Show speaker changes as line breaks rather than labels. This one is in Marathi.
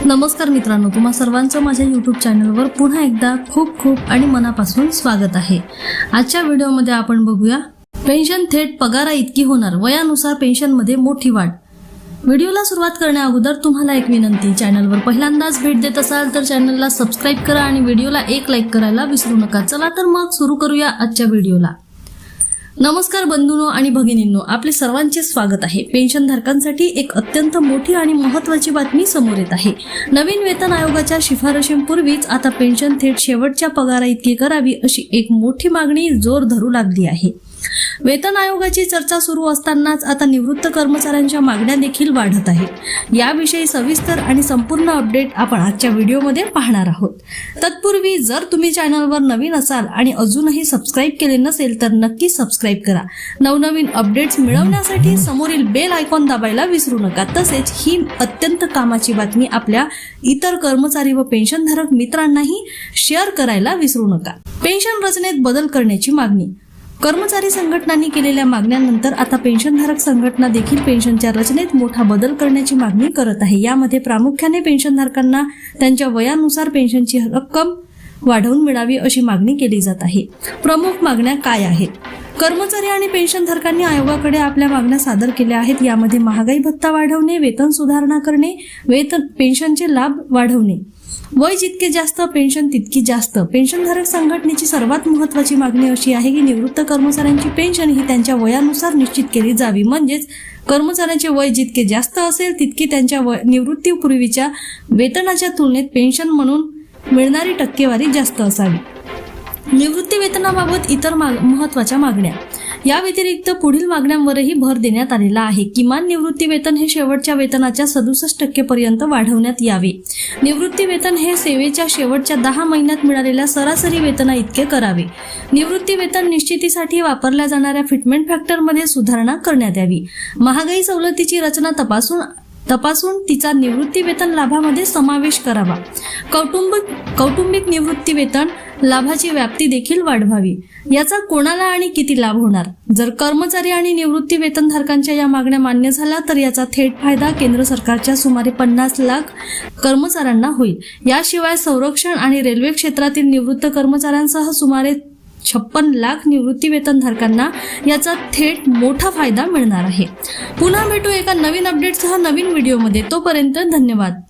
नमस्कार मित्रांनो, तुम्हा सर्वांचं माझ्या यूट्यूब चॅनलवर पुन्हा एकदा खूप खूप आणि मनापासून स्वागत आहे। आजच्या व्हिडिओमध्ये आपण बघूया पेन्शन थेट पगारा इतकी होणार, वयानुसार पेन्शनमध्ये मोठी वाढ। व्हिडिओला सुरुवात करण्याअगोदर तुम्हाला एक विनंती, चॅनलवर पहिल्यांदाच भेट देत असाल तर चॅनलला सबस्क्राइब करा आणि व्हिडिओला एक लाईक करायला विसरू नका। चला तर मग सुरू करूया आजच्या व्हिडिओला। नमस्कार बंधूंनो आणि भगिनींनो, आपले सर्वांचे स्वागत आहे। पेन्शनधारकांसाठी एक अत्यंत मोठी आणि महत्त्वाची बातमी समोर येत आहे। नवीन वेतन आयोगाच्या शिफारशींपूर्वीच आता पेन्शन थेट शेवटच्या पगारा इतकी करावी अशी एक मोठी मागणी जोर धरू लागली आहे। वेतन आयोगाची चर्चा सुरू असतानाच आता निवृत्त कर्मचाऱ्यांच्या मागण्या देखील वाढत आहेत। याविषयी सविस्तर आणि संपूर्ण अपडेट आपण आजच्या व्हिडिओमध्ये पाहणार आहोत। तत्पूर्वी जर तुम्ही चॅनलवर नवीन असाल आणि अजूनही सबस्क्राइब केले नसेल तर नक्की सबस्क्राइब करा। नवनवीन अपडेट्स मिळवण्यासाठी समोरील बेल आयकॉन दाबायला विसरू नका। तसेच ही अत्यंत कामाची बातमी आपल्या इतर कर्मचारी व पेन्शनधारक मित्रांनाही शेअर करायला विसरू नका। पेन्शन रचनेत बदल करण्याची मागणी। कर्मचारी संघटनांनी केलेल्या मागण्यांनंतर आता पेन्शनधारक संघटना देखील पेन्शनच्या रचनेत मोठा बदल करण्याची मागणी करत आहे। यामध्ये प्रामुख्याने पेन्शनधारकांना त्यांच्या वयानुसार पेन्शनची रक्कम वाढवून मिळावी अशी मागणी केली जात आहे। प्रमुख मागण्या काय आहेत? कर्मचारी आणि पेन्शनधारकांनी आयोगाकडे आपल्या मागण्या सादर केल्या आहेत। यामध्ये महागाई भत्ता वाढवणे, वेतन सुधारणा करणे, पेन्शनचे लाभ वाढवणे, वय जितके जास्त पेन्शन तितकी जास्त। पेन्शनधारक संघटनेची सर्वात महत्त्वाची मागणी अशी आहे की निवृत्त कर्मचाऱ्यांची पेन्शन ही त्यांच्या वयानुसार निश्चित केली जावी। म्हणजेच कर्मचाऱ्यांचे वय जितके जास्त असेल तितकी त्यांच्या निवृत्तीपूर्वीच्या वेतनाच्या तुलनेत पेन्शन म्हणून मिळणारी टक्केवारी जास्त असावी। निवृत्ती वेतनाबाबत इतर महत्त्वाच्या मागण्या। या व्यतिरिक्त पुढील मागण्यांवरही भर देण्यात आलेला आहे। किमान निवृत्ती वेतन हे शेवटच्या वेतनाच्या 67% पर्यंत वाढवण्यात यावे। निवृत्ती वेतन हे सेवेच्या शेवटच्या 10 महिन्यात मिळालेल्या सरासरी वेतना इतके करावे। निवृत्ती वेतन निश्चितीसाठी वापरल्या जाणाऱ्या फिटमेंट फॅक्टरमध्ये सुधारणा करण्यात यावी। महागाई सवलतीची रचना तपासून तिचा निवृत्ती वेतन लाभामध्ये समावेश करावा। कौटुंबिक निवृत्ती वेतन लाभाची व्याप्ती देखील वाढवावी। याचा कोणाला आणि किती लाभ होणार? जर कर्मचारी आणि निवृत्ती वेतनधारकांच्या या मागण्या मान्य झाल्या तर याचा थेट फायदा केंद्र सरकारच्या सुमारे 50 लाख कर्मचाऱ्यांना होईल। याशिवाय संरक्षण आणि रेल्वे क्षेत्रातील निवृत्त कर्मचाऱ्यांसह सुमारे 56 लाख निवृत्ती वेतनधारकांना याचा थेट मोठा फायदा मिळणार आहे। पुन्हा भेटू एका नवीन अपडेटसह नवीन व्हिडिओमध्ये। तोपर्यंत धन्यवाद।